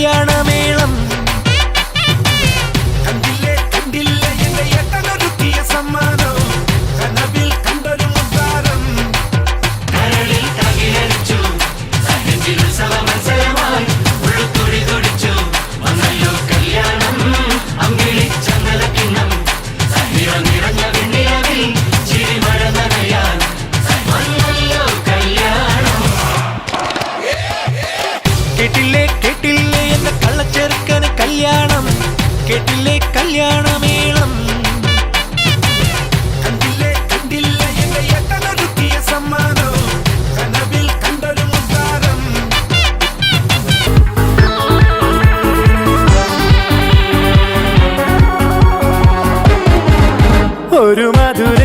കല്യാണമേളം കണ്ടില്ലേ കണ്ടില്ലേ എന്റെ ഏട്ടനൊരുക്കിയ സമ്മാനം കനവിൽ കണ്ടൊരു മുത്താരം കരളിൽ തകിലടിച്ചു സഹജിൽ ഉത്സവ മത്സരമായി ഉള്ളുത്തുടി തുടിച്ചു വന്നല്ലോ കല്യാണം അമ്പിളി ചന്ദനക്കിണ്ണം സഹിറം നിറഞ്ഞ വെണ്ണിലവിൽ ചിരിമഴ നനയാൻ വന്നല്ലോ കല്യാണം കേട്ടില്ലേ കേട്ടില്ലേ എന്റെ കള്ളച്ചെറുക്കന് കല്യാണം കേട്ടില്ലേ കല്യാണമേളം കണ്ടില്ലേ കണ്ടില്ലേ എന്റെ ഏട്ടനൊരുക്കിയ സമ്മാനം കനവിൽ കണ്ടൊരു മുത്താരം ഒരു മധുര